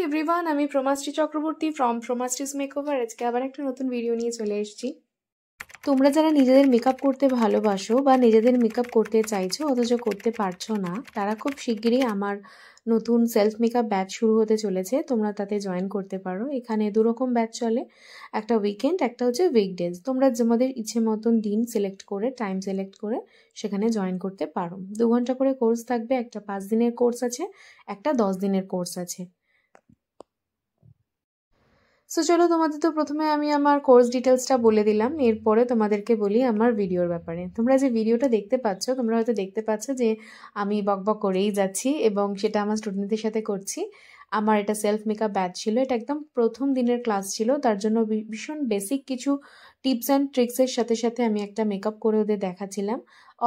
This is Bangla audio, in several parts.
এভরিওয়ান, আমি প্রমাশ্রী চক্রবর্তী ফ্রম প্রমাশ্রীস মেকওভার। আজকে আবার একটা নতুন ভিডিও নিয়ে চলে এসেছি। তোমরা যারা নিজেদের মেকআপ করতে ভালোবাসো বা নিজেদের মেকআপ করতে চাইছো অথচ করতে পারছো না, তারা খুব শিগগিরই আমার নতুন সেলফ মেকআপ ব্যাচ শুরু হতে চলেছে। তোমরা তাতে জয়েন করতে পারো। এখানে দুরকম ব্যাচ চলে, একটা উইকেন্ড, একটা হচ্ছে উইকডেজ। তোমরা তোমাদের ইচ্ছে মতন দিন সিলেক্ট করে, টাইম সিলেক্ট করে সেখানে জয়েন করতে পারো। 2 ঘন্টা করে কোর্স থাকবে। একটা 5 দিনের কোর্স আছে, একটা 10 দিনের কোর্স আছে। সো চলো, তোমাদের তো প্রথমে আমি আমার কোর্স ডিটেলসটা বলে দিলাম। এরপরে তোমাদেরকে বলি আমার ভিডিওর ব্যাপারে। তোমরা যে ভিডিওটা দেখতে পাচ্ছ, তোমরা হয়তো দেখতে পাচ্ছ যে আমি বকবক করেই যাচ্ছি এবং সেটা আমার স্টুডেন্টদের সাথে করছি। আমার এটা সেলফ মেকআপ ব্যাচ ছিল, এটা একদম প্রথম দিনের ক্লাস ছিল। তার জন্য ভীষণ বেসিক কিছু টিপস অ্যান্ড ট্রিক্সের সাথে সাথে আমি একটা মেকআপ করে ওদের দেখাচ্ছিলাম।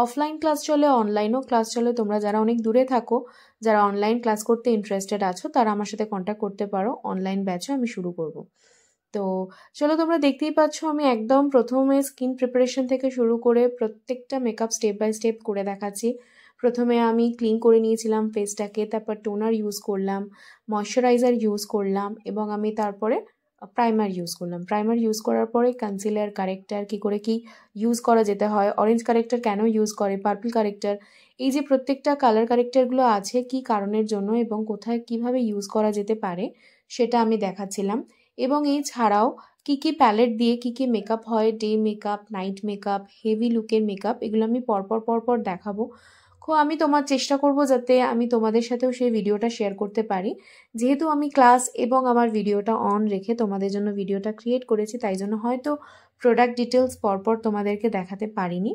অফলাইন ক্লাস চলে, অনলাইনও ক্লাস চলে। তোমরা যারা অনেক দূরে থাকো, যারা অনলাইন ক্লাস করতে ইন্টারেস্টেড আছো, তারা আমার সাথে কন্ট্যাক্ট করতে পারো। অনলাইন ব্যাচও আমি শুরু করব। তো চলো, তোমরা দেখতেই পাচ্ছ আমি একদম প্রথমে স্কিন প্রিপারেশন থেকে শুরু করে প্রত্যেকটা মেকআপ স্টেপ বাই স্টেপ করে দেখাচ্ছি। প্রথমে আমি ক্লিন করে নিয়েছিলাম ফেসটাকে, তারপর টোনার ইউজ করলাম, ময়শ্চারাইজার ইউজ করলাম এবং আমি তারপরে প্রাইমার ইউজ করলাম। প্রাইমার ইউজ করার পরে কনসিলার, কারেক্টার কী করে কি ইউজ করা যেতে হয়, অরেঞ্জ কারেক্টার কেন ইউজ করে, পার্পল কারেক্টার, এই যে প্রত্যেকটা কালার কারেক্টারগুলো আছে কি কারণের জন্য এবং কোথায় কিভাবে ইউজ করা যেতে পারে সেটা আমি দেখাচ্ছিলাম। এবং এই ছাড়াও কি কি প্যালেট দিয়ে কি কি মেকআপ হয়, day makeup, night makeup, heavy লুকের মেকআপ, এগুলো আমি পরপর দেখাবো। আমি তোমার চেষ্টা করব যাতে আমি তোমাদের সাথেও সেই ভিডিওটা শেয়ার করতে পারি। যেহেতু আমি ক্লাস এবং আমার ভিডিওটা অন রেখে তোমাদের জন্য ভিডিওটা ক্রিয়েট করেছি, তাই জন্য হয়তো প্রোডাক্ট ডিটেলস পরপর তোমাদেরকে দেখাতে পারিনি,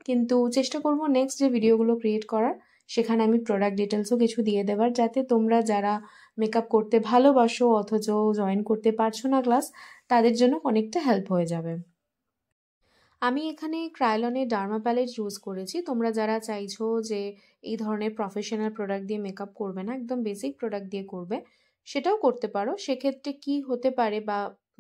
কিন্তু চেষ্টা করব নেক্সট যে ভিডিওগুলো ক্রিয়েট করার সেখানে আমি প্রোডাক্ট ডিটেলসও কিছু দিয়ে দেওয়ার, যাতে তোমরা যারা মেকআপ করতে ভালোবাসো অথচ জয়েন করতে পারছো না ক্লাস, তাদের জন্য অনেকটা হেল্প হয়ে যাবে। আমি এখানে ক্রায়োলনের ডার্মা প্যালেট ইউজ করেছি। তোমরা যারা চাইছো যে এই ধরনের প্রফেশনাল প্রোডাক্ট দিয়ে মেকআপ করবে না, একদম বেসিক প্রোডাক্ট দিয়ে করবে, সেটাও করতে পারো। সেক্ষেত্রে কি হতে পারে বা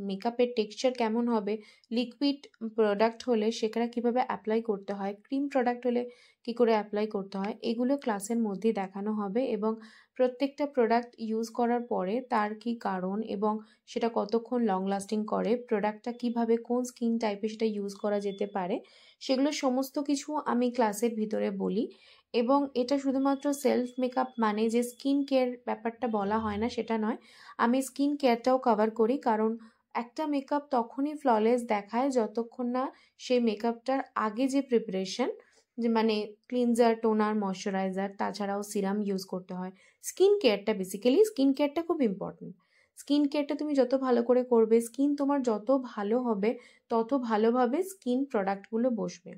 মেকআপের টেক্সচার কেমন হবে, লিকুইড প্রোডাক্ট হলে সেখানে কিভাবে অ্যাপ্লাই করতে হয়, ক্রিম প্রোডাক্ট হলে কি করে অ্যাপ্লাই করতে হয়, এগুলো ক্লাসের মধ্যেই দেখানো হবে। এবং প্রত্যেকটা প্রোডাক্ট ইউজ করার পরে তার কি কারণ এবং সেটা কতক্ষণ লং লাস্টিং করে, প্রোডাক্টটা কিভাবে কোন স্কিন টাইপে সেটা ইউজ করা যেতে পারে, সেগুলো সমস্ত কিছু আমি ক্লাসের ভিতরে বলি। এবং এটা শুধুমাত্র সেলফ মেকআপ মানে যে স্কিন কেয়ার ব্যাপারটা বলা হয় না সেটা নয়, আমি স্কিন কেয়ারটাও কভার করি। কারণ একটা মেকআপ তখনই ফ্ললেস দেখায় যতক্ষণ না সেই মেকআপটার আগে যে প্রিপারেশন, যে মানে ক্লিনজার, টোনার, ময়শ্চারাইজার, তাছাড়াও সিরাম ইউজ করতে হয়। স্কিন কেয়ারটা খুব ইম্পর্টেন্ট। স্কিন কেয়ারটা তুমি যত ভালো করে করবে, স্কিন তোমার যত ভালো হবে, তত ভালোভাবে স্কিন প্রোডাক্টগুলো বসবে।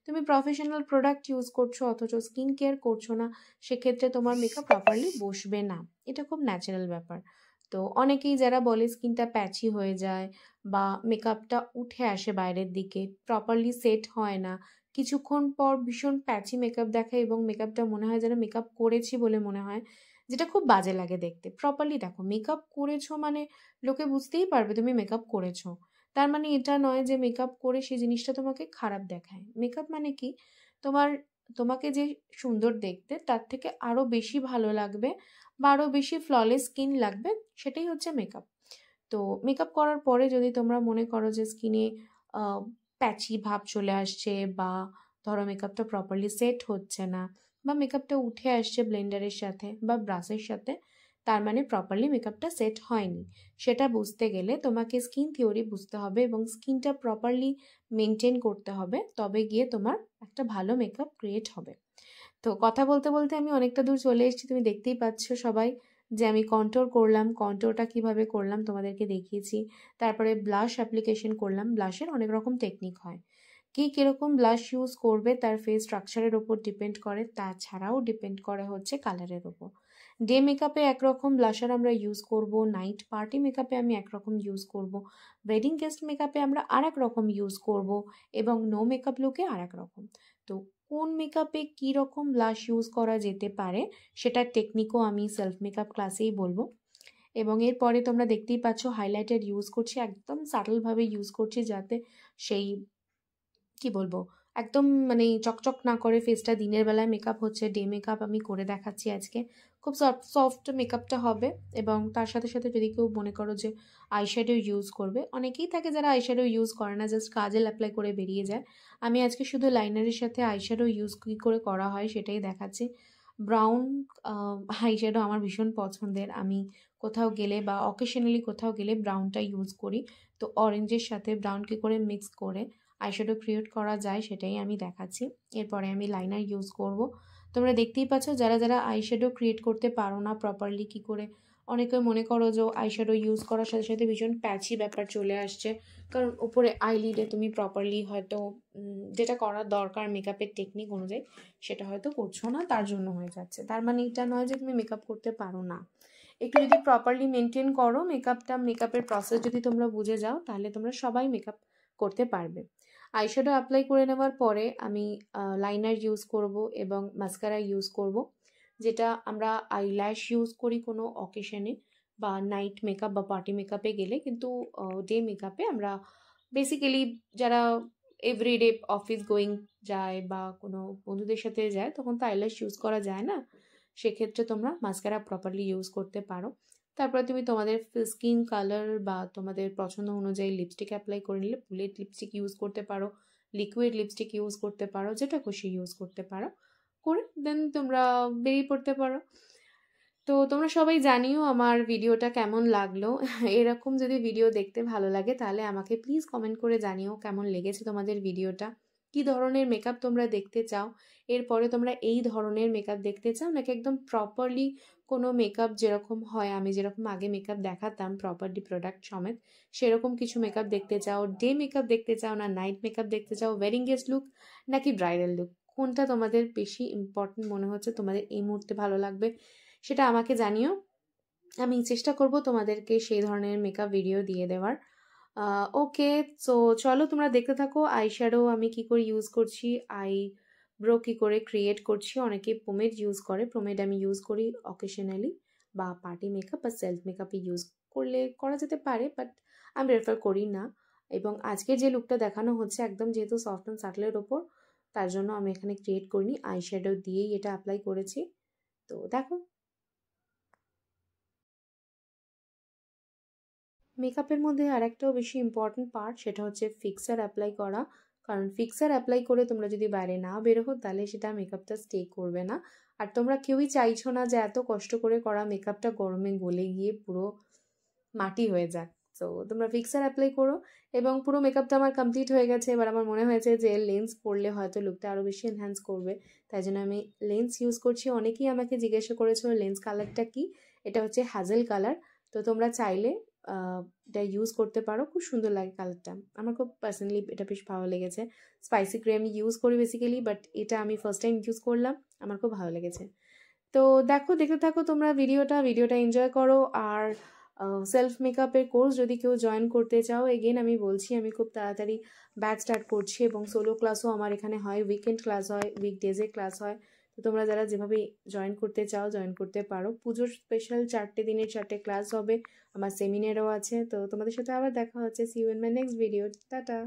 তুমি প্রফেশনাল প্রোডাক্ট ইউজ করছো অথচ স্কিন কেয়ার করছো না, সেক্ষেত্রে তোমার মেকআপ প্রপারলি বসবে না। এটা খুব ন্যাচারাল ব্যাপার। তো অনেকেই যারা বলে স্কিনটা প্যাচি হয়ে যায় বা মেকআপটা উঠে আসে বাইরের দিকে, প্রপারলি সেট হয় না, কিছুক্ষণ পর ভীষণ প্যাচি মেকআপ দেখায় এবং মেকআপটা মনে হয় যেন মেকআপ করেছি বলে মনে হয়, যেটা খুব বাজে লাগে দেখতে। প্রপারলি দেখো, মেকআপ করেছো মানে লোকে বুঝতেই পারবে তুমি মেকআপ করেছো। তার মানে এটা নয় যে মেকআপ করে সেই জিনিসটা তোমাকে খারাপ দেখায়। মেকআপ মানে কি, তোমার তোমাকে যে সুন্দর দেখতে তার থেকে আরও বেশি ভালো লাগবে বা আরও বেশি ফ্ললেস স্কিন লাগবে, সেটাই হচ্ছে মেকআপ। তো মেকআপ করার পরে যদি তোমরা মনে করো যে স্কিনে প্যাচি ভাব চলে আসছে, বা ধরো মেকআপটা প্রপারলি সেট হচ্ছে না, বা মেকআপটা উঠে আসছে ব্লেন্ডারের সাথে বা ব্রাশের সাথে, তার মানে প্রপারলি মেকআপটা সেট হয়নি। সেটা বুঝতে গেলে তোমাকে স্কিন থিওরি বুঝতে হবে এবং স্কিনটা প্রপারলি মেনটেন করতে হবে, তবে গিয়ে তোমার একটা ভালো মেকআপ ক্রিয়েট হবে। তো কথা বলতে বলতে আমি অনেকটা দূর চলে এসেছি। তুমি দেখতেই পাচ্ছ সবাই যে আমি কন্ট্রোর করলাম। কন্ট্রোরটা কিভাবে করলাম তোমাদেরকে দেখিয়েছি। তারপরে ব্লাশ অ্যাপ্লিকেশন করলাম। ব্লাশের অনেক রকম টেকনিক হয়। কীরকম ব্লাশ ইউজ করবে তার ফেস স্ট্রাকচারের ওপর ডিপেন্ড করে, তাছাড়াও ডিপেন্ড করে হচ্ছে কালারের ওপর। ডে মেকআপে একরকম ব্লাশার আমরা ইউজ করব, নাইট পার্টি মেকআপে আমি একরকম ইউজ করব, ওয়েডিং গেস্ট মেকআপে আমরা আর এক রকম ইউজ করব, এবং নো মেকআপ লুকে আর এক রকম। তো কোন মেকআপে কী রকম ব্লাশ ইউজ করা যেতে পারে সেটার টেকনিকও আমি সেলফ মেকআপ ক্লাসেই বলবো। এবং এরপরে তোমরা দেখতেই পাচ্ছ হাইলাইটার ইউজ করছি, একদম সাটলভাবে ইউজ করছি, যাতে সেই কি বলবো একদম মানে চকচক না করে ফেসটা। দিনের বেলায় মেকআপ হচ্ছে, ডে মেকআপ আমি করে দেখাচ্ছি আজকে। খুব সফট মেকআপটা হবে। এবং তার সাথে সাথে যদি কেউ মনে করো যে আইশ্যাডো ইউজ করবে, অনেকেই থাকে যারা আইশ্যাডো ইউজ করে না, জাস্ট কাজল অ্যাপ্লাই করে বেরিয়ে যায়। আমি আজকে শুধু লাইনারের সাথে আইশ্যাডো ইউজ কী করে করা হয় সেটাই দেখাচ্ছি। ব্রাউন আইশ্যাডো আমার ভীষণ পছন্দের। আমি কোথাও গেলে বা অকেশনালি কোথাও গেলে ব্রাউনটা ইউজ করি। তো অরেঞ্জের সাথে ব্রাউন কী করে মিক্স করে আইশ্যাডো ক্রিয়েট করা যায় সেটাই আমি দেখাচ্ছি। এরপরে আমি লাইনার ইউজ করব। তোমরা দেখতেই পাচ্ছ যারা যারা আইশ্যাডো ক্রিয়েট করতে পারো না প্রপারলি কী করে, অনেকে মনে করো যে আইশ্যাডো ইউজ করার সাথে সাথে ভীষণ প্যাচি ব্যাপার চলে আসছে, কারণ উপরে আইলিডে তুমি প্রপারলি হয়তো যেটা করার দরকার মেকআপের টেকনিক অনুযায়ী সেটা হয়তো করছো না, তার জন্য হয়ে যাচ্ছে। তার মানে এটা নয় যে তুমি মেকআপ করতে পারো না। একটু যদি প্রপারলি মেনটেন করো মেকআপের প্রসেস যদি তোমরা বুঝে যাও, তাহলে তোমরা সবাই মেকআপ করতে পারবে। আইশ্যাডো অ্যাপ্লাই করে নেওয়ার পরে আমি লাইনার ইউজ করব এবং মাস্কারা ইউজ করব, যেটা আমরা আইল্যাশ ইউজ করি কোনো অকেশনে বা নাইট মেকআপ বা পার্টি মেকআপে গেলে, কিন্তু ডে মেকআপে আমরা বেসিক্যালি যারা এভরিডে অফিস গোয়িং যায় বা কোনো বন্ধুদের সাথে যায় তখন তো আইল্যাশ ইউজ করা যায় না, সেক্ষেত্রে তোমরা মাস্কারা প্রপারলি ইউজ করতে পারো। তারপরে তুমি তোমাদের স্কিন কালার বা তোমাদের পছন্দ অনুযায়ী লিপস্টিক অ্যাপ্লাই করে নিলে বুলেট লিপস্টিক ইউজ করতে পারো, লিকুইড লিপস্টিক ইউজ করতে পারো, যেটা খুশি ইউজ করতে পারো, করে দেন তোমরা বেরিয়ে পড়তে পারো। তো তোমরা সবাই জানিও আমার ভিডিওটা কেমন লাগলো। এরকম যদি ভিডিও দেখতে ভালো লাগে তাহলে আমাকে প্লিজ কমেন্ট করে জানিও কেমন লেগেছে তোমাদের ভিডিওটা, কী ধরনের মেকআপ তোমরা দেখতে চাও। এরপরে তোমরা এই ধরনের মেকআপ দেখতে চাও নাকি একদম প্রপারলি কোনো মেকআপ যেরকম হয়, আমি যেরকম আগে মেকআপ দেখাতাম প্রপারলি প্রোডাক্ট সমেত, সেরকম কিছু মেকআপ দেখতে চাও, ডে মেকআপ দেখতে চাও না নাইট মেকআপ দেখতে চাও, ওয়েডিং গেস্ট লুক নাকি ব্রাইডাল লুক, কোনটা তোমাদের বেশি ইম্পর্টেন্ট মনে হচ্ছে, তোমাদের এই মুহূর্তে ভালো লাগবে সেটা আমাকে জানিও। আমি চেষ্টা করব তোমাদেরকে সেই ধরনের মেকআপ ভিডিও দিয়ে দেওয়ার। ওকে, সো চলো তোমরা দেখতে থাকো আইশ্যাডো আমি কি করে ইউজ করছি, ব্রো কী করে ক্রিয়েট করছি। অনেকে পোমেড ইউজ করে, পোমেড আমি ইউজ করি অকেশনালি, বা পার্টি মেকআপ বা সেলফ মেকআপে ইউজ করলে করা যেতে পারে, বাট আমি প্রেফার করি না। এবং আজকে যে লুকটা দেখানো হচ্ছে একদম যেহেতু সফট অ্যান্ড সাটলের ওপর, তার জন্য আমি এখানে ক্রিয়েট করিনি, আইশ্যাডো দিয়েই এটা অ্যাপ্লাই করেছি। তো দেখো, মেকআপের মধ্যে আরেকটাও বেশি ইম্পর্ট্যান্ট পার্ট, সেটা হচ্ছে ফিক্সার অ্যাপ্লাই করা। কারণ ফিক্সার অ্যাপ্লাই করে তোমরা যদি বাইরে না বেরোহো তাহলে সেটা মেকআপটা স্টে করবে না। আর তোমরা কেউই চাইছো না যে এত কষ্ট করে করা মেকআপটা গরমে গলে গিয়ে পুরো মাটি হয়ে যাক। তো তোমরা ফিক্সার অ্যাপ্লাই করো। এবং পুরো মেকআপটা আমার কমপ্লিট হয়ে গেছে। এবার আমার মনে হয়েছে যে লেন্স পরলে হয়তো লুকটা আরও বেশি এনহ্যান্স করবে, তাই জন্য আমি লেন্স ইউজ করছি। অনেকেই আমাকে জিজ্ঞাসা করেছো লেন্স কালারটা কি, এটা হচ্ছে হ্যাজেল কালার। তো তোমরা চাইলে এটা ইউজ করতে পারো, খুব সুন্দর লাগে কালারটা, আমার খুব পার্সোনালি এটা বেশ ভালো লেগেছে। স্পাইসি গ্রে আমি ইউজ করি বেসিক্যালি, বাট এটা আমি ফার্স্ট টাইম ইউজ করলাম, আমার খুব ভালো লেগেছে। তো দেখো, দেখতে থাকো তোমরা ভিডিওটা এনজয় করো। আর সেলফ মেকআপের কোর্স যদি কেউ জয়েন করতে চাও, এগেন আমি বলছি আমি খুব তাড়াতাড়ি ব্যাচ স্টার্ট করছি এবং সোলো ক্লাসও আমার এখানে হয়, উইকেন্ড ক্লাস হয়, উইকডেজে ক্লাস হয়। তো তোমরা যারা যেভাবে জয়েন করতে চাও জয়েন করতে পারো। পুজোর স্পেশাল 4টে দিনের 4টে ক্লাস হবে, আমার সেমিনারও আছে। তো তোমাদের সাথে আবার দেখা হচ্ছে, see you in my next video, tata.